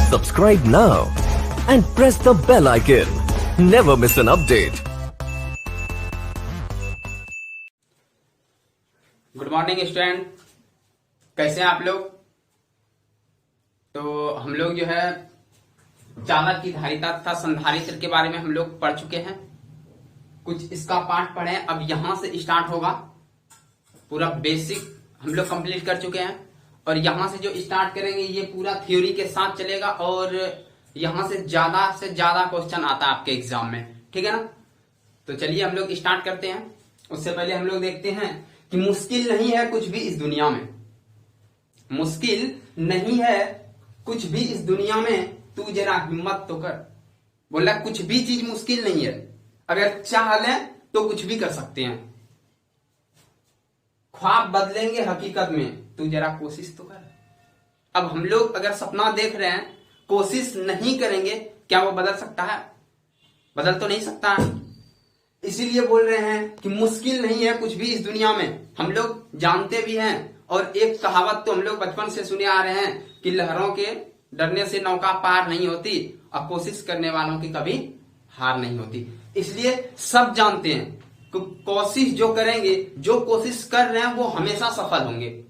Subscribe now and press the bell icon. Never miss an update. Good morning student, कैसे हैं आप लोग। तो हम लोग जो है चालक की धारिता तथा संधारित्र के बारे में हम लोग पढ़ चुके हैं। कुछ इसका पाठ पढ़े, अब यहां से स्टार्ट होगा। पूरा बेसिक हम लोग कंप्लीट कर चुके हैं और यहां से जो स्टार्ट करेंगे ये पूरा थ्योरी के साथ चलेगा और यहां से ज्यादा क्वेश्चन आता है आपके एग्जाम में, ठीक है ना। तो चलिए हम लोग स्टार्ट करते हैं। उससे पहले हम लोग देखते हैं कि मुश्किल नहीं है कुछ भी इस दुनिया में, मुश्किल नहीं है कुछ भी इस दुनिया में, तू जरा हिम्मत तो कर। बोला कुछ भी चीज मुश्किल नहीं है, अगर चाह लें तो कुछ भी कर सकते हैं। ख्वाब बदलेंगे हकीकत में, तू जरा कोशिश तो कर। अब हम लोग अगर सपना देख रहे हैं, कोशिश नहीं करेंगे, क्या वो बदल सकता है? बदल तो नहीं सकता है। इसीलिए बोल रहे हैं कि मुश्किल नहीं है कुछ भी इस दुनिया में। हम लोग जानते भी हैं और एक कहावत तो हम लोग बचपन से सुने आ रहे हैं कि लहरों के डरने से नौका पार नहीं होती और कोशिश करने वालों की कभी हार नहीं होती। इसलिए सब जानते हैं कि कोशिश जो करेंगे, जो कोशिश कर रहे हैं वो हमेशा सफल होंगे।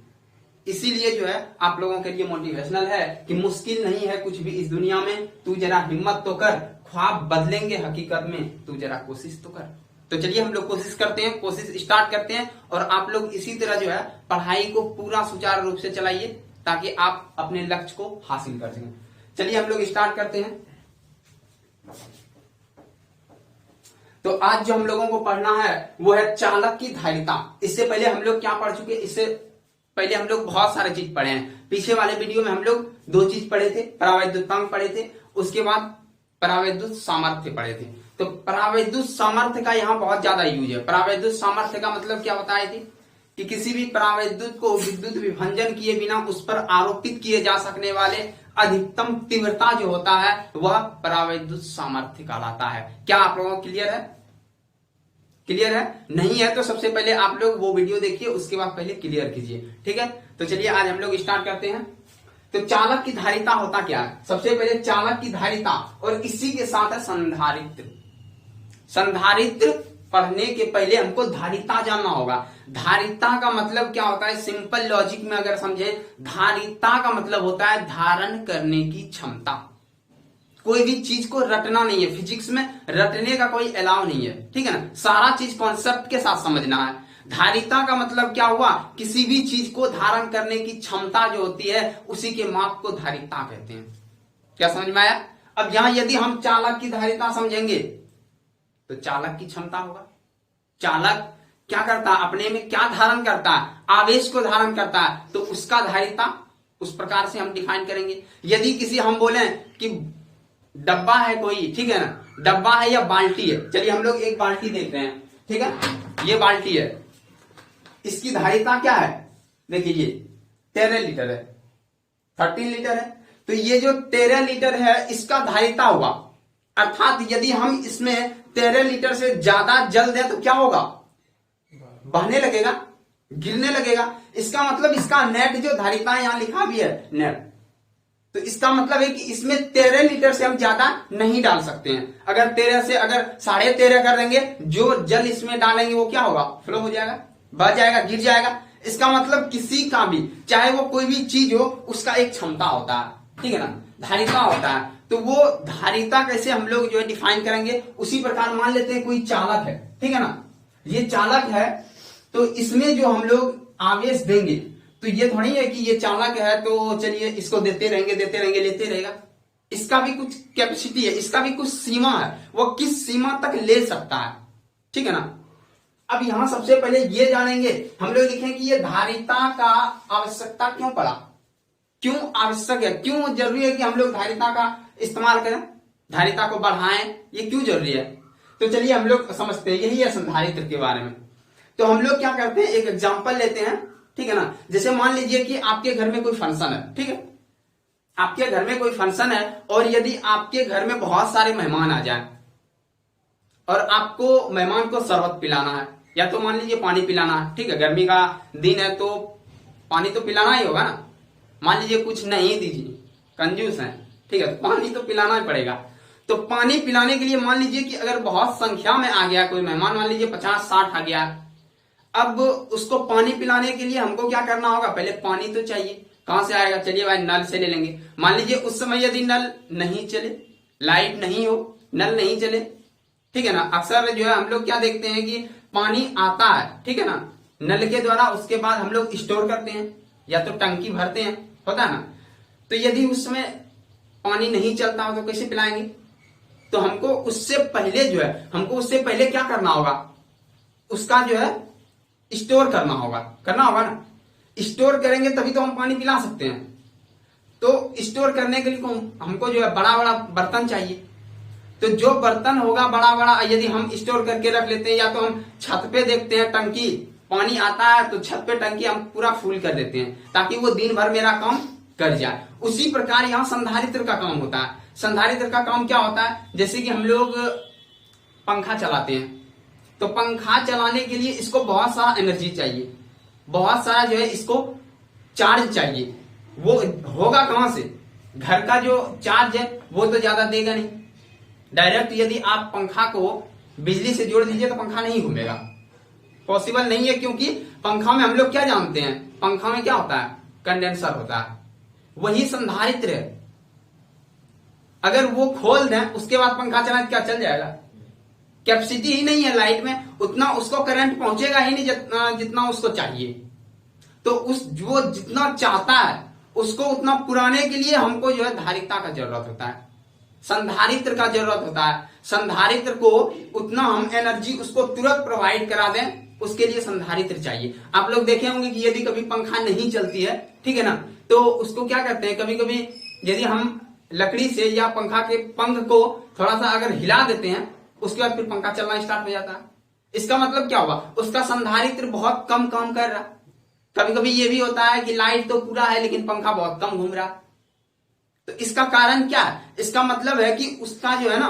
इसीलिए जो है आप लोगों के लिए मोटिवेशनल है कि मुश्किल नहीं है कुछ भी इस दुनिया में, तू जरा हिम्मत तो कर। ख्वाब बदलेंगे हकीकत में, तू जरा कोशिश तो कर। तो चलिए हम लोग कोशिश करते हैं, कोशिश स्टार्ट करते हैं और आप लोग इसी तरह जो है पढ़ाई को पूरा सुचारू रूप से चलाइए ताकि आप अपने लक्ष्य को हासिल कर सकें। चलिए हम लोग स्टार्ट करते हैं। तो आज जो हम लोगों को पढ़ना है वो है चालक की धारिता। इससे पहले हम लोग क्या पढ़ चुके, इससे पहले हम लोग बहुत सारे चीज पढ़े हैं। पीछे वाले वीडियो में हम लोग दो चीज पढ़े थे, परावैद्युतांक पढ़े थे, उसके बाद परावैद्युत सामर्थ्य पढ़े थे। तो परावैद्युत सामर्थ्य का यहाँ बहुत ज्यादा यूज है। परावैद्युत सामर्थ्य का मतलब क्या बताए थे कि किसी भी परावैद्युत को विद्युत विभंजन किए बिना उस पर आरोपित किए जा सकने वाले अधिकतम तीव्रता जो होता है वह परावैद्युत सामर्थ्य कहलाता है। क्या आप लोगों को क्लियर है? क्लियर है? नहीं है तो सबसे पहले आप लोग वो वीडियो देखिए, उसके बाद पहले क्लियर कीजिए, ठीक है। तो चलिए आज हम लोग स्टार्ट करते हैं। तो चालक की धारिता होता क्या है? सबसे पहले चालक की धारिता और इसी के साथ है संधारित्र। संधारित्र पढ़ने के पहले हमको धारिता जानना होगा। धारिता का मतलब क्या होता है? सिंपल लॉजिक में अगर समझे, धारिता का मतलब होता है धारण करने की क्षमता। कोई भी चीज को रटना नहीं है, फिजिक्स में रटने का कोई अलाउ नहीं है, ठीक है ना। सारा चीज कॉन्सेप्ट के साथ समझना है। धारिता का मतलब क्या हुआ? किसी भी चीज को धारण करने की क्षमता जो होती है उसी के माप को धारिता कहते हैं। क्या समझ में आया? अब यहां यदि हम चालक की धारिता समझेंगे तो चालक की क्षमता होगा। चालक क्या करता है? अपने में क्या धारण करता है? आवेश को धारण करता है, तो उसका धारिता उस प्रकार से हम डिफाइन करेंगे। यदि किसी हम बोले कि डब्बा है कोई, ठीक है ना, डब्बा है या बाल्टी है। चलिए हम लोग एक बाल्टी देख रहे हैं, ठीक है, ये बाल्टी है, इसकी धारिता क्या है? देखिए ये 13 लीटर है, 13 लीटर है। तो ये जो 13 लीटर है इसका धारिता होगा, अर्थात यदि हम इसमें 13 लीटर से ज्यादा जल दें तो क्या होगा? बहने लगेगा, गिरने लगेगा। इसका मतलब इसका नेट जो धारिता है यहां लिखा भी है नेट, तो इसका मतलब है कि इसमें 13 लीटर से हम ज्यादा नहीं डाल सकते हैं। अगर 13 से अगर 13.5 कर देंगे, जो जल इसमें डालेंगे वो क्या होगा? फ्लो हो जाएगा, बह जाएगा, गिर जाएगा। इसका मतलब किसी का भी, चाहे वो कोई भी चीज हो, उसका एक क्षमता होता है, ठीक है ना, धारिता होता है। तो वो धारिता कैसे हम लोग जो है डिफाइन करेंगे, उसी प्रकार मान लेते हैं कोई चालक है, ठीक है ना, ये चालक है, तो इसमें जो हम लोग आवेश देंगे तो ये थोड़ी है कि ये चालक है तो चलिए इसको देते रहेंगे लेते रहेगा। इसका भी कुछ कैपेसिटी है, इसका भी कुछ सीमा है, वो किस सीमा तक ले सकता है, ठीक है ना। अब यहां सबसे पहले ये जानेंगे हम लोग, देखें कि ये धारिता का आवश्यकता क्यों पड़ा, क्यों आवश्यक है, क्यों जरूरी है कि हम लोग धारिता का इस्तेमाल करें, धारिता को बढ़ाएं, ये क्यों जरूरी है। तो चलिए हम लोग समझते हैं, यही है संधारित्र के बारे में। तो हम लोग क्या करते हैं, एक एग्जांपल लेते हैं, ठीक है ना। जैसे मान लीजिए कि आपके घर में कोई फंक्शन है, ठीक है, आपके घर में कोई फंक्शन है और यदि आपके घर में बहुत सारे मेहमान आ जाएं और आपको मेहमान को शरबत पिलाना है या तो मान लीजिए पानी पिलाना है, ठीक है, गर्मी का दिन है तो पानी तो पिलाना ही होगा ना। मान लीजिए कुछ नहीं दीजिए, कंजूस है, ठीक है, तो पानी तो पिलाना ही पड़ेगा। तो पानी पिलाने के लिए मान लीजिए कि अगर बहुत संख्या में आ गया कोई मेहमान, मान लीजिए 50-60 आ गया, अब उसको पानी पिलाने के लिए हमको क्या करना होगा, पहले पानी तो चाहिए। कहां से आएगा, चलिए भाई नल से ले लेंगे। मान लीजिए उस समय यदि नल नहीं चले, लाइट नहीं हो, नल नहीं चले, ठीक है ना, अक्सर जो है हम लोग क्या देखते हैं कि पानी आता है, ठीक है ना, नल के द्वारा, उसके बाद हम लोग स्टोर करते हैं या तो टंकी भरते हैं, होता है ना। तो यदि उस समय पानी नहीं चलता हो तो कैसे पिलाएंगे? तो हमको उससे पहले जो है, हमको उससे पहले क्या करना होगा, उसका जो है स्टोर करना होगा ना। स्टोर करेंगे तभी तो हम पानी पिला सकते हैं। तो स्टोर करने के लिए हमको जो है बड़ा बड़ा बर्तन चाहिए। तो जो बर्तन होगा बड़ा बड़ा, यदि हम स्टोर करके रख लेते हैं, या तो हम छत पे देखते हैं टंकी, पानी आता है तो छत पे टंकी हम पूरा फुल कर देते हैं ताकि वो दिन भर मेरा काम कर जाए। उसी प्रकार यहाँ संधारित्र का काम होता है। संधारित्र का काम क्या होता है, जैसे कि हम लोग पंखा चलाते हैं, तो पंखा चलाने के लिए इसको बहुत सारा एनर्जी चाहिए, बहुत सारा जो है इसको चार्ज चाहिए। वो होगा कहां से, घर का जो चार्ज है वो तो ज्यादा देगा नहीं। डायरेक्ट यदि आप पंखा को बिजली से जोड़ दीजिए तो पंखा नहीं घूमेगा, पॉसिबल नहीं है। क्योंकि पंखा में हम लोग क्या जानते हैं, पंखा में क्या होता है, कंडेंसर होता है। वही संधारित्र है, अगर वो खोल दें उसके बाद पंखा चलाए क्या चल जाएगा? कैपेसिटी ही नहीं है लाइट में, उतना उसको करंट पहुंचेगा ही नहीं जितना उसको चाहिए। तो वो जितना चाहता है उसको उतना पुराने के लिए हमको जो है धारिता का जरूरत होता है, संधारित्र का जरूरत होता है। संधारित्र को उतना हम एनर्जी उसको तुरंत प्रोवाइड करा दें, उसके लिए संधारित्र चाहिए। आप लोग देखे होंगे कि यदि कभी पंखा नहीं चलती है, ठीक है ना, तो उसको क्या करते हैं, कभी कभी यदि हम लकड़ी से या पंखा के पंख को थोड़ा सा अगर हिला देते हैं, उसके बाद फिर पंखा चलना स्टार्ट हो जाता है। इसका मतलब क्या हुआ, उसका संधारित्र बहुत कम काम कर रहा। कभी कभी ये भी होता है कि लाइट तो पूरा है लेकिन पंखा बहुत कम घूम रहा। तो इसका कारण क्या है, इसका मतलब है कि उसका जो है ना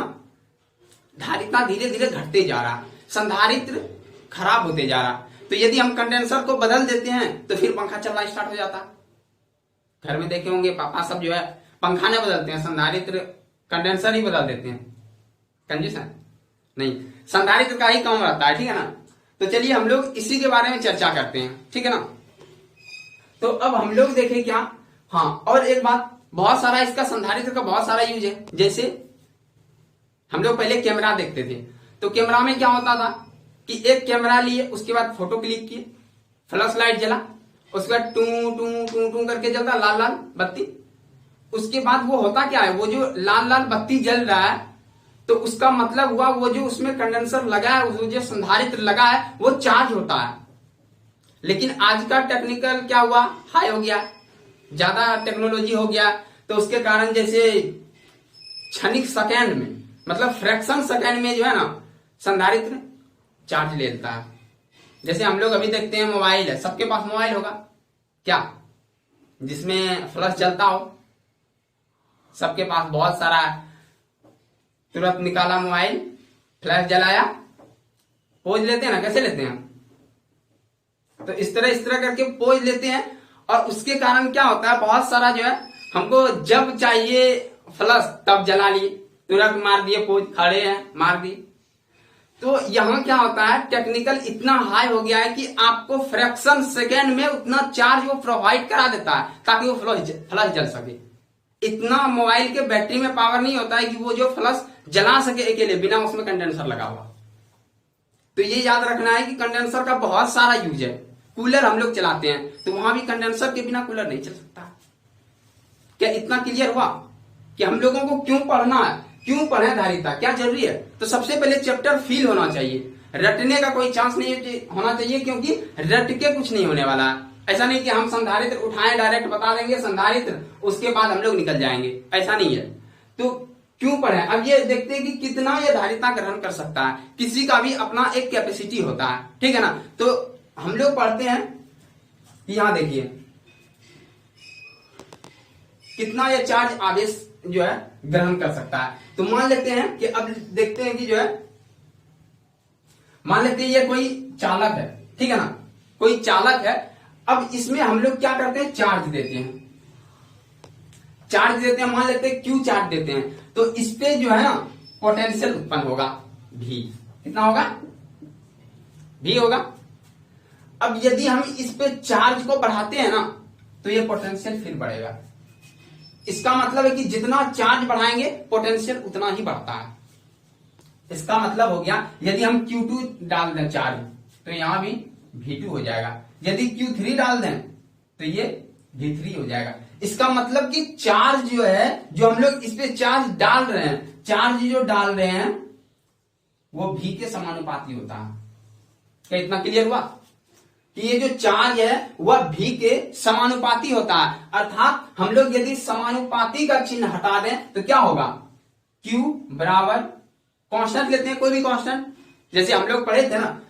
धारिता धीरे धीरे घटते जा रहा, संधारित्र खराब होते जा रहा। तो यदि हम कंडेंसर को बदल देते हैं तो फिर पंखा चलना स्टार्ट हो जाता। घर में देखे होंगे पापा सब जो है पंखा नहीं बदलते हैं, संधारित्र कंडेंसर ही बदल देते हैं। कंजूसन नहीं, संधारित्र का ही काम रहता है, ठीक है ना। तो चलिए हम लोग इसी के बारे में चर्चा करते हैं, ठीक है ना। तो अब हम लोग देखें क्या, हाँ और एक बात, बहुत सारा इसका संधारित्र का बहुत सारा यूज है। जैसे हम लोग पहले कैमरा देखते थे, तो कैमरा में क्या होता था कि एक कैमरा लिए, उसके बाद फोटो क्लिक किए, फ्लैश लाइट जला, उसके बाद टू टू टू टू करके जलता लाल लाल बत्ती। उसके बाद वो होता क्या है, वो जो लाल लाल बत्ती जल रहा है तो उसका मतलब हुआ वो जो उसमें कंडेंसर लगा है, वो जो संधारित्र लगा है वो चार्ज होता है। लेकिन आज का टेक्निकल क्या हुआ, हाई हो गया, ज्यादा टेक्नोलॉजी हो गया, तो उसके कारण जैसे क्षणिक सेकेंड में, मतलब फ्रैक्शन सेकेंड में जो है ना संधारित्र चार्ज ले लेता है। जैसे हम लोग अभी देखते हैं मोबाइल है, सबके पास मोबाइल होगा क्या जिसमें फ्लैश चलता हो, सबके पास बहुत सारा है। तुरंत निकाला मोबाइल, फ्लैश जलाया, पोज लेते हैं ना, कैसे लेते हैं, तो इस तरह करके पोज लेते हैं। और उसके कारण क्या होता है, बहुत सारा जो है हमको जब चाहिए फ्लैश तब जला लिए, तुरंत मार दिए, पोज खड़े हैं मार दिए। तो यहां क्या होता है, टेक्निकल इतना हाई हो गया है कि आपको फ्रैक्शन सेकेंड में उतना चार्ज वो प्रोवाइड करा देता है ताकि वो फ्लैश जल सके। इतना मोबाइल के बैटरी में पावर नहीं होता है कि वो जो फ्लैश जला सके अकेले बिना उसमें कंडेंसर लगा हुआ। तो ये याद रखना है कि कंडेंसर का बहुत सारा यूज है। कूलर हम लोग चलाते हैं तो वहां भी कंडेंसर के बिना कूलर नहीं चल सकता। क्या इतना क्लियर हुआ कि हम लोगों को क्यों पढ़ना है, क्यों पढ़े धारिता, क्या जरूरी है? तो सबसे पहले चैप्टर फील होना चाहिए, रटने का कोई चांस नहीं होना चाहिए, क्योंकि रट के कुछ नहीं होने वाला है। ऐसा नहीं कि हम संधारित्र उठाएं डायरेक्ट बता देंगे संधारित्र, उसके बाद हम लोग निकल जाएंगे, ऐसा नहीं है। तो क्यों पढ़े, अब ये देखते हैं कि कितना ये धारिता ग्रहण कर सकता है। किसी का भी अपना एक कैपेसिटी होता है, ठीक है ना। तो हम लोग पढ़ते हैं, यहां देखिए कितना ये चार्ज आवेश जो है ग्रहण कर सकता है। तो मान लेते हैं कि अब देखते हैं कि जो है, मान लेते हैं ये कोई चालक है, ठीक है ना, कोई चालक है। अब इसमें हम लोग क्या करते हैं, चार्ज देते हैं। चार्ज देते हैं, मान लेते हैं क्यू चार्ज देते हैं, तो इस पे जो है ना पोटेंशियल उत्पन्न होगा भी। कितना होगा? भी होगा। अब यदि हम इस पे चार्ज को बढ़ाते हैं ना तो ये पोटेंशियल फिर बढ़ेगा। इसका मतलब है कि जितना चार्ज बढ़ाएंगे पोटेंशियल उतना ही बढ़ता है। इसका मतलब हो गया यदि हम Q2 डाल दें चार्ज तो यहां भी V2 हो जाएगा, यदि Q3 डाल दें तो ये V3 हो जाएगा। इसका मतलब कि चार्ज जो है, जो हम लोग इस पे चार्ज डाल रहे हैं, चार्ज जो डाल रहे हैं वो V के समानुपाती होता है। क्या इतना क्लियर हुआ कि ये जो चार्ज है वह V के समानुपाती होता है। अर्थात हम लोग यदि समानुपाती का चिन्ह हटा दें तो क्या होगा? Q बराबर कांस्टेंट लेते हैं, कोई भी कांस्टेंट, जैसे हम लोग पढ़े थे ना,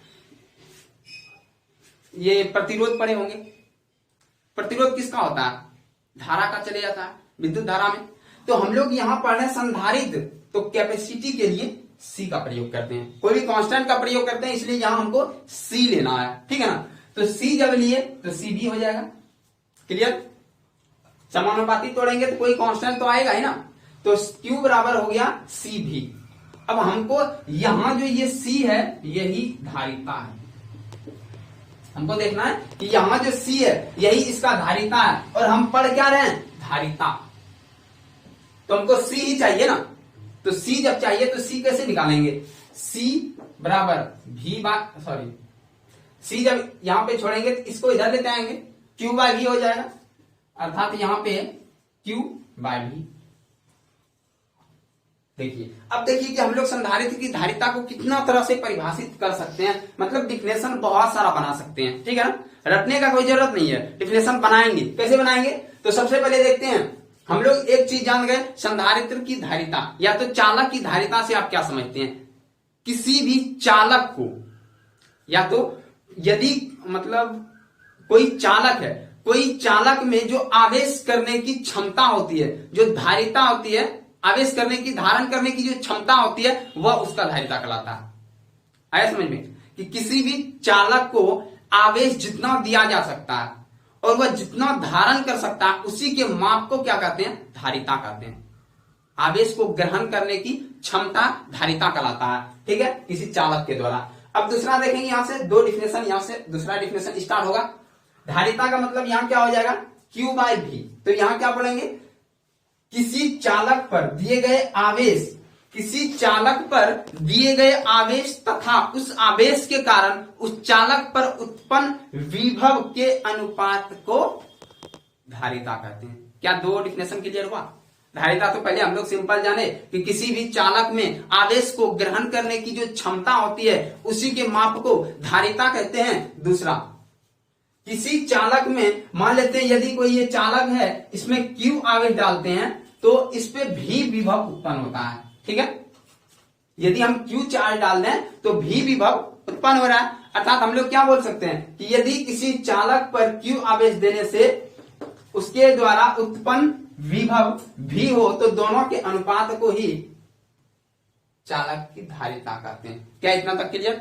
ये प्रतिरोध पढ़े होंगे। प्रतिरोध किसका होता है? धारा का चले जाता है, विद्युत धारा में। तो हम लोग यहां पढ़ रहे हैं संधारित्र, तो कैपेसिटी के लिए C का प्रयोग करते हैं, कोई भी कांस्टेंट का प्रयोग करते हैं, इसलिए यहां हमको C लेना है। ठीक है ना? तो C जब लिए तो C भी हो जाएगा। क्लियर? समानुपाती तोड़ेंगे तो कोई कांस्टेंट तो आएगा ही ना, तो Q बराबर हो गया C भी। अब हमको यहां जो ये C है यही धारिता है। हमको देखना है कि यहां जो C है यही इसका धारिता है, और हम पढ़ क्या रहे हैं? धारिता। तो हमको C ही चाहिए ना, तो C जब चाहिए तो C कैसे निकालेंगे? C बराबर C जब यहां पे छोड़ेंगे तो इसको इधर लेते आएंगे, Q बाय V हो जाएगा। अर्थात यहां पे Q बाय V। देखिए, अब देखिए कि हम लोग संधारित्र की धारिता को कितना तरह से परिभाषित कर सकते हैं, मतलब डिफिनेशन बहुत सारा बना सकते हैं। ठीक है ना? रटने का कोई जरूरत नहीं है, डिफिनेशन बनाएंगे। कैसे बनाएंगे? तो सबसे पहले देखते हैं, हम लोग एक चीज जान गए, संधारित्र की धारिता या तो चालक की धारिता से आप क्या समझते हैं? किसी भी चालक को, या तो यदि मतलब कोई चालक है, कोई चालक में जो आवेश करने की क्षमता होती है, जो धारिता होती है, आवेश करने की, धारण करने की जो क्षमता होती है, वह उसका धारिता कहलाता है। आया समझ में? कि किसी भी चालक को आवेश जितना दिया जा सकता है और वह जितना धारण कर सकता है, उसी के माप को क्या कहते हैं? धारिता कहते हैं। आवेश को ग्रहण करने की क्षमता धारिता कहलाता है। ठीक है? किसी चालक के द्वारा। अब दूसरा देखेंगे, यहां से दो डिफिनेशन, यहां से दूसरा डिफिनेशन स्टार्ट होगा। धारिता का मतलब यहां क्या हो जाएगा? Q by V। तो यहां क्या पढ़ेंगे? किसी चालक पर दिए गए आवेश, किसी चालक पर दिए गए आवेश तथा उस आवेश के कारण उस चालक पर उत्पन्न विभव के अनुपात को धारिता कहते हैं। क्या दो डिफिनेशन क्लियर हुआ? धारिता तो पहले हम लोग सिंपल जाने कि किसी भी चालक में आवेश को ग्रहण करने की जो क्षमता होती है उसी के माप को धारिता कहते हैं। दूसरा, किसी चालक में मान लेते हैं यदि कोई ये चालक है, इसमें Q आवेश डालते हैं तो इस पे भी विभव उत्पन्न होता है। ठीक है? यदि हम Q चार्ज डाल दें तो भी विभव उत्पन्न हो रहा है। अर्थात हम लोग क्या बोल सकते हैं कि यदि किसी चालक पर Q आवेश देने से उसके द्वारा उत्पन्न विभव भी हो तो दोनों के अनुपात को ही चालक की धारिता कहते हैं। क्या इतना तक क्लियर?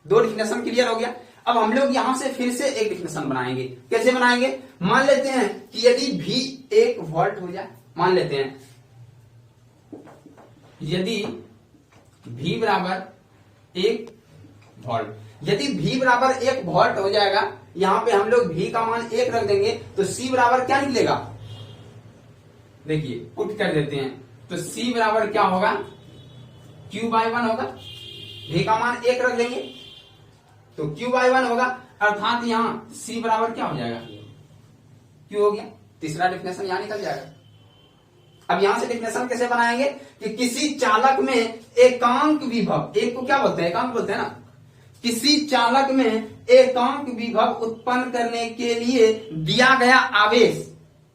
दो डिफिनेशन क्लियर हो गया। अब हम लोग यहां से फिर से एक डिफिनेशन बनाएंगे। कैसे बनाएंगे? मान लेते हैं कि यदि V 1 वोल्ट हो जाए, मान लेते हैं यदि V बराबर 1 वोल्ट, यदि V बराबर 1 वोल्ट हो जाएगा, यहां पे हम लोग V का मान 1 रख देंगे तो C बराबर क्या निकलेगा? देखिए, पुट कर देते हैं तो C बराबर क्या होगा? Q बाय 1 होगा। V का मान 1 रख देंगे तो Q बाय 1 होगा। अर्थात यहां C बराबर क्या हो जाएगा? Q हो गया। तीसरा डिफिनेशन यहां निकल जाएगा। अब यहां से डिफिनेशन कैसे बनाएंगे कि किसी चालक में एकांक विभव, एक को क्या बोलते हैं? एकांक बोलते हैं ना। किसी चालक में एकांक विभव उत्पन्न करने के लिए दिया गया आवेश,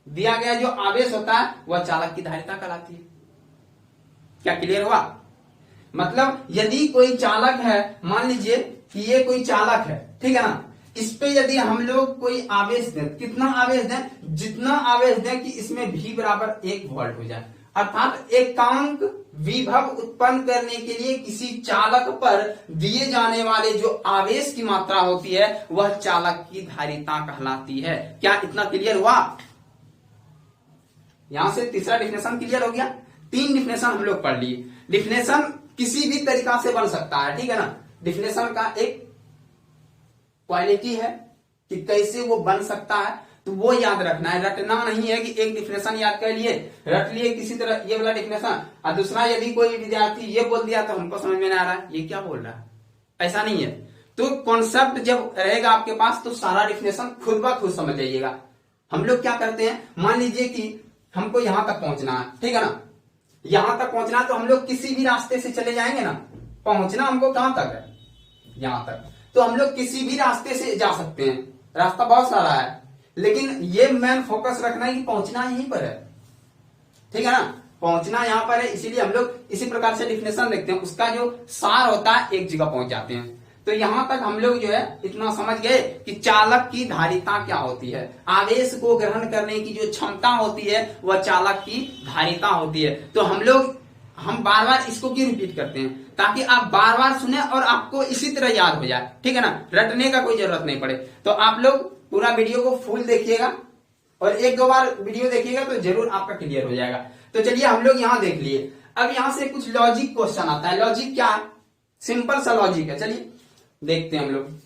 दिया गया जो आवेश होता है वह चालक की धारिता कहलाती है। क्या क्लियर हुआ? मतलब यदि कोई चालक है, मान लीजिए कि ये कोई चालक है, ठीक है ना, इस पे यदि हम लोग कोई आवेश दें, कितना आवेश दें? जितना आवेश दें कि इसमें V बराबर 1 वोल्ट हो जाए। अर्थात एकांक विभव उत्पन्न करने के लिए किसी चालक पर दिए जाने वाले जो आवेश की मात्रा होती है वह चालक की धारिता कहलाती है। क्या इतना क्लियर हुआ? यहां से तीसरा डिफिनेशन क्लियर हो गया। 3 डिफिनेशन हम लोग पढ़ लिए। डिफिनेशन किसी भी तरीका से बन सकता है, ठीक है ना। डिफिनेशन का एक क्वालिटी है कि कैसे वो बन सकता है, तो वो याद रखना है। रटना नहीं है कि एक डिफिनेशन याद कर लिए, रट लिए किसी तरह ये वाला डिफिनेशन, और दूसरा यदि कोई विद्यार्थी ये बोल दिया तो हमको समझ में नहीं आ रहा है ये क्या बोल रहा है, ऐसा नहीं है। तो कॉन्सेप्ट जब रहेगा आपके पास तो सारा डिफिनेशन खुद ब खुद समझ जाइएगा। हम लोग क्या करते हैं, मान लीजिए कि हमको यहां तक पहुंचना है, ठीक है ना। यहां तक पहुंचना है तो हम लोग किसी भी रास्ते से चले जाएंगे ना। पहुंचना हमको कहां तक है, यहां तक, तो हम लोग किसी भी रास्ते से जा सकते हैं, रास्ता बहुत सारा है, लेकिन ये मेन फोकस रखना है कि पहुंचना यहीं पर है, ठीक है ना। पहुंचना यहां पर है, इसीलिए हम लोग इसी प्रकार से डिफिनेशन देखते हैं, उसका जो सार होता है एक जगह पहुंच जाते हैं। तो यहां तक हम लोग जो है इतना समझ गए कि चालक की धारिता क्या होती है। आवेश को ग्रहण करने की जो क्षमता होती है वह चालक की धारिता होती है। तो हम बार बार इसको क्यों रिपीट करते हैं, ताकि आप बार बार सुने और आपको इसी तरह याद हो जाए, ठीक है ना। रटने का कोई जरूरत नहीं पड़े। तो आप लोग पूरा वीडियो को फुल देखिएगा और 1-2 बार वीडियो देखिएगा तो जरूर आपका क्लियर हो जाएगा। तो चलिए हम लोग यहां देख लिए। अब यहां से कुछ लॉजिक क्वेश्चन आता है। लॉजिक क्या है, सिंपल सा लॉजिक है, चलिए देखते हैं हम लोग।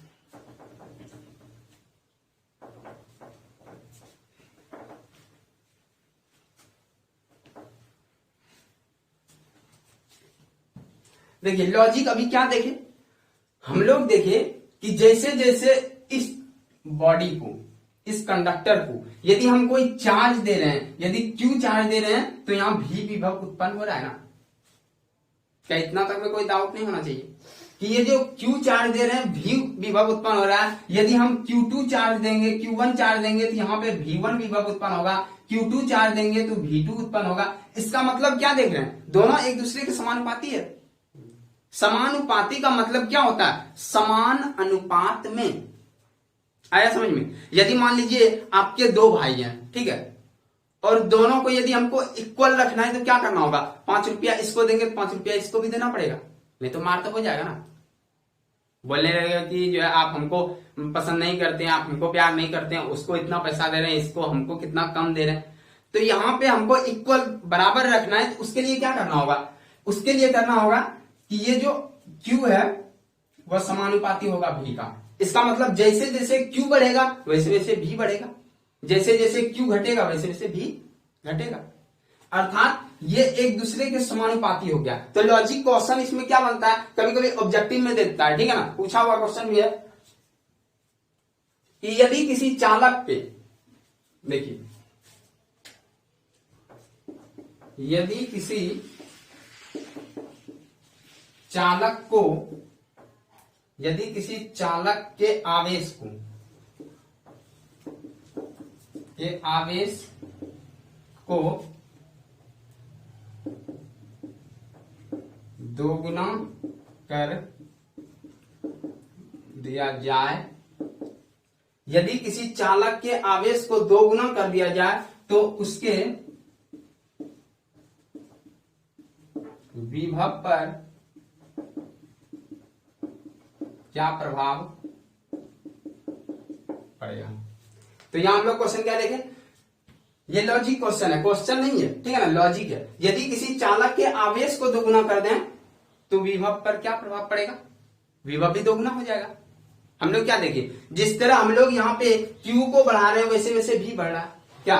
देखिए लॉजिक अभी क्या देखे, हम लोग देखे कि जैसे जैसे इस बॉडी को, इस कंडक्टर को यदि हम कोई चार्ज दे रहे हैं, यदि क्यू चार्ज दे रहे हैं तो यहां भी विभव उत्पन्न हो रहा है ना। क्या इतना तक में कोई डाउट नहीं होना चाहिए कि ये जो Q चार्ज दे रहे हैं भी विभव उत्पन्न हो रहा है। यदि हम Q2 चार्ज देंगे, Q1 चार्ज देंगे तो यहाँ पे V1 विभव उत्पन्न होगा, Q2 चार्ज देंगे तो V2 उत्पन्न होगा। इसका मतलब क्या देख रहे हैं, दोनों एक दूसरे के समानुपाती है। समानुपाती का मतलब क्या होता है, समान अनुपात में। आया समझ में। यदि मान लीजिए आपके 2 भाई हैं, ठीक है, और दोनों को यदि हमको इक्वल रखना है तो क्या करना होगा, 5 रुपया इसको देंगे तो 5 रुपया इसको भी देना पड़ेगा, नहीं तो मार तो हो जाएगा ना। बोलने लगेगा कि जो है आप हमको पसंद नहीं करते हैं, आप हमको प्यार नहीं करते हैं, उसको इतना पैसा दे रहे हैं, इसको हमको कितना कम दे रहे हैं। तो यहाँ पे हमको इक्वल बराबर रखना है, तो उसके लिए क्या करना होगा, उसके लिए करना होगा कि ये जो Q है वह समानुपाती होगा V का। इसका मतलब जैसे जैसे Q बढ़ेगा वैसे वैसे V बढ़ेगा, जैसे जैसे Q घटेगा वैसे वैसे V घटेगा, अर्थात ये एक दूसरे के समानुपाती हो गया। तो लॉजिक क्वेश्चन इसमें क्या बनता है, कभी कभी ऑब्जेक्टिव में देता है, ठीक है ना, पूछा हुआ क्वेश्चन भी है कि यदि किसी चालक पे, देखिए यदि किसी चालक को, यदि किसी चालक के आवेश को दोगुना कर दिया जाए, यदि किसी चालक के आवेश को दोगुना कर दिया जाए तो उसके विभव पर क्या प्रभाव पड़ेगा। तो यहां हम लोग क्वेश्चन क्या देखें, ये लॉजिक क्वेश्चन है, क्वेश्चन नहीं है, ठीक है ना, लॉजिक है। यदि किसी चालक के आवेश को दोगुना कर दें तो विभव पर क्या प्रभाव पड़ेगा, विभव भी दोगुना हो जाएगा। हम लोग क्या देखें, जिस तरह हम लोग यहाँ पे Q को बढ़ा रहे हैं वैसे वैसे भी बढ़ रहा है, क्या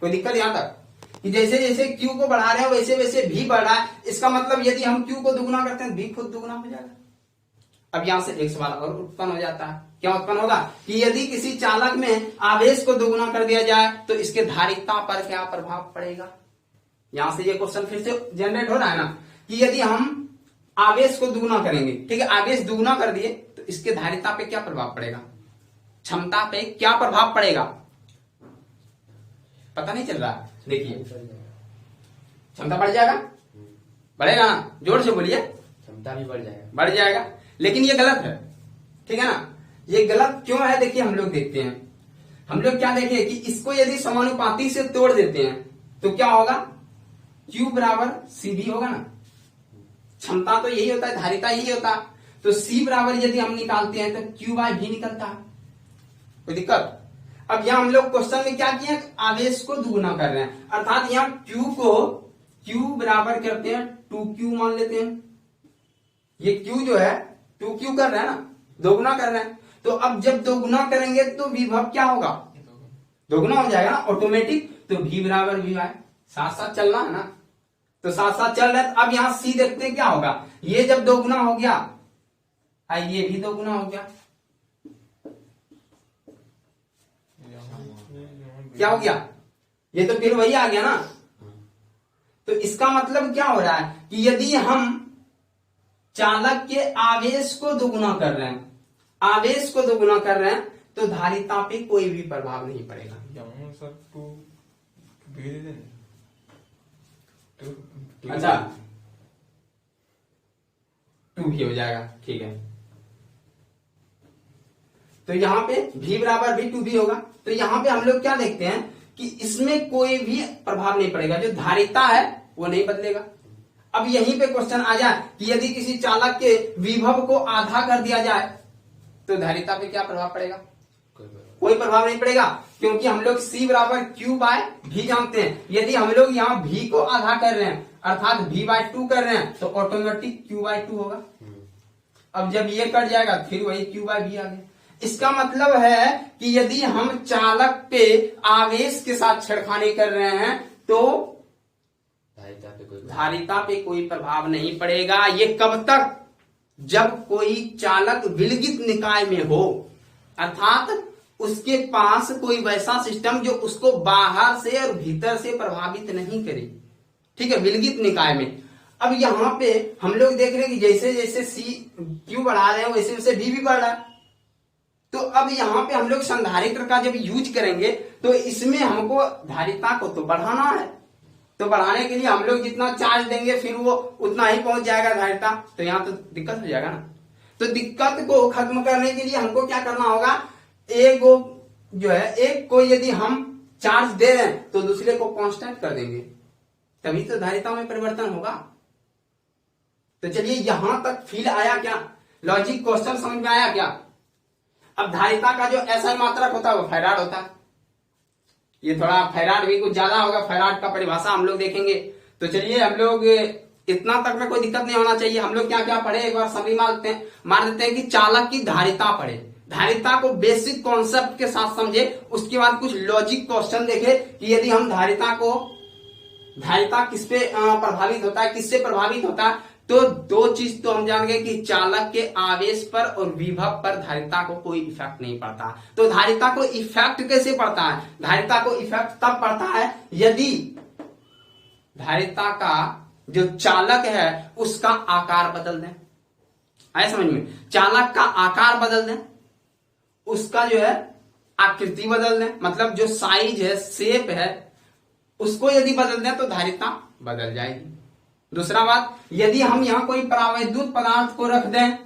कोई दिक्कत यहां तक कि जैसे जैसे Q को बढ़ा रहे हैं वैसे वैसे भी बढ़ रहा है। इसका मतलब यदि हम Q को दोगुना करते हैं भी खुद दोगुना हो जाएगा। अब यहां से एक सवाल और उत्पन्न हो जाता है, क्या उत्पन्न होगा कि यदि किसी चालक में आवेश को दोगुना कर दिया जाए तो इसके धारिता पर क्या प्रभाव पड़ेगा। यहां से ये क्वेश्चन फिर से जनरेट हो रहा है ना कि यदि हम आवेश को दुगुना करेंगे, ठीक है, आवेश दुगुना कर दिए तो इसके धारिता पे क्या प्रभाव पड़ेगा, क्षमता पे क्या प्रभाव पड़ेगा, पता नहीं चल रहा। देखिए क्षमता बढ़ जाएगा, बढ़ेगा ना, जोर से बोलिए, क्षमता भी बढ़ जाएगा। लेकिन ये गलत है, ठीक है ना, ये गलत क्यों है, देखिए हम लोग देखते हैं। हम लोग क्या देखें कि इसको यदि समानुपाती से तोड़ देते हैं तो क्या होगा, Q बराबर CV होगा ना। क्षमता तो यही होता है, धारिता यही होता है। तो C बराबर यदि हम निकालते हैं तो Q बाय V निकलता है, कोई दिक्कत। अब यहाँ हम लोग क्वेश्चन में क्या किए, आवेश को दुगुना कर रहे हैं, अर्थात यहाँ Q को Q बराबर करते हैं 2Q मान लेते हैं। ये Q जो है 2Q कर रहे हैं ना, दोगुना कर रहे हैं। तो अब जब दोगुना करेंगे तो विभव क्या होगा, दोगुना हो जाएगा ना ऑटोमेटिक। तो V बराबर V वाई, साथ साथ चलना है ना, तो साथ साथ चल रहे हैं। अब यहाँ C देखते हैं क्या होगा, ये जब दोगुना हो गया, ये भी दोगुना हो गया, क्या हो गया, ये तो फिर वही आ गया ना। तो इसका मतलब क्या हो रहा है कि यदि हम चालक के आवेश को दोगुना कर रहे हैं, आवेश को दोगुना कर रहे हैं, तो धारिता पे कोई भी प्रभाव नहीं पड़ेगा। अच्छा 2 भी हो जाएगा, ठीक है। तो यहाँ पे V बराबर भी 2 भी होगा। तो यहाँ पे हम लोग क्या देखते हैं कि इसमें कोई भी प्रभाव नहीं पड़ेगा, जो धारिता है वो नहीं बदलेगा। अब यहीं पे क्वेश्चन आ जाए कि यदि किसी चालक के विभव को आधा कर दिया जाए तो धारिता पे क्या प्रभाव पड़ेगा, कोई प्रभाव नहीं पड़ेगा, क्योंकि हम लोग C बराबर Q बाय V जानते हैं। यदि हम लोग यहाँ V को आधा कर रहे हैं अर्थात V बाय 2 कर रहे हैं तो ऑटोमेटिक Q बाय 2 होगा। अब जब ये कट जाएगा फिर वही Q बाय V आ गया। इसका मतलब है कि यदि हम चालक पे आवेश के साथ छेड़खानी कर रहे हैं तो धारिता पे कोई प्रभाव नहीं पड़ेगा। ये कब तक, जब कोई चालक विलगित निकाय में हो, अर्थात उसके पास कोई वैसा सिस्टम जो उसको बाहर से और भीतर से प्रभावित नहीं करे, ठीक है, विलगित निकाय में। अब यहाँ पे हम लोग देख रहे हैं कि जैसे जैसे Q बढ़ा रहे हैं वैसे वैसे V भी बढ़ रहा है। तो अब यहाँ पे हम लोग संधारित्र का जब यूज करेंगे तो इसमें हमको धारिता को तो बढ़ाना है, तो बढ़ाने के लिए हम लोग जितना चार्ज देंगे फिर वो उतना ही पहुंच जाएगा धारिता। तो यहाँ तो दिक्कत हो जाएगा ना। तो दिक्कत को खत्म करने के लिए हमको क्या करना होगा, एक जो है एक को यदि हम चार्ज दे रहे हैं तो दूसरे को कांस्टेंट कर देंगे, तभी तो धारिता में परिवर्तन होगा। तो चलिए यहां तक फील आया क्या, लॉजिक क्वेश्चन समझ में आया क्या। अब धारिता का जो ऐसा मात्रक होता है वो फैराड होता है। ये थोड़ा फैराड भी कुछ ज्यादा होगा, फैराड का परिभाषा हम लोग देखेंगे। तो चलिए हम लोग इतना तक में कोई दिक्कत नहीं होना चाहिए। हम लोग क्या क्या पढ़े एक बार समरी मार देते हैं कि चालक की धारिता पढ़े, धारिता को बेसिक कॉन्सेप्ट के साथ समझे, उसके बाद कुछ लॉजिक क्वेश्चन देखे कि यदि हम धारिता किस पे प्रभावित होता है, किससे प्रभावित होता है। तो दो चीज तो हम जान गए कि चालक के आवेश पर और विभव पर धारिता को कोई इफेक्ट नहीं पड़ता। तो धारिता को इफेक्ट कैसे पड़ता है, धारिता को इफेक्ट तब पड़ता है यदि धारिता का जो चालक है उसका आकार बदल दें। आए समझ में, चालक का आकार बदल दें, उसका जो है आकृति बदल दें, मतलब जो साइज है, शेप है, उसको यदि बदल दें तो धारिता बदल जाएगी। दूसरा बात, यदि हम यहाँ कोई परावैद्युत पदार्थ को रख दें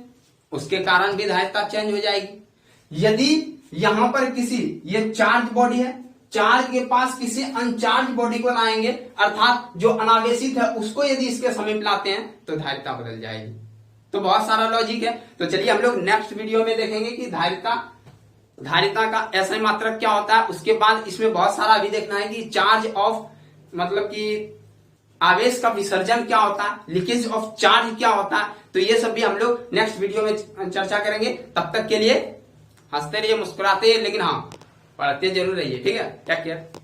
उसके कारण भी धारिता चेंज हो जाएगी। यदि यहाँ पर किसी, ये चार्ज बॉडी है, चार्ज के पास किसी अनचार्ज बॉडी को लाएंगे अर्थात जो अनावेशित है उसको यदि इसके समीप लाते हैं तो धारिता बदल जाएगी। तो बहुत सारा लॉजिक है। तो चलिए हम लोग नेक्स्ट वीडियो में देखेंगे कि धारिता का ऐसा मात्रक क्या होता है। उसके बाद इसमें बहुत सारा भी देखना है कि चार्ज ऑफ, मतलब कि आवेश का विसर्जन क्या होता है, लीकेज ऑफ चार्ज क्या होता है। तो ये सब भी हम लोग नेक्स्ट वीडियो में चर्चा करेंगे। तब तक के लिए हंसते रहिए, मुस्कुराते, लेकिन हाँ पढ़ते जरूर रहिए, ठीक है। Take care.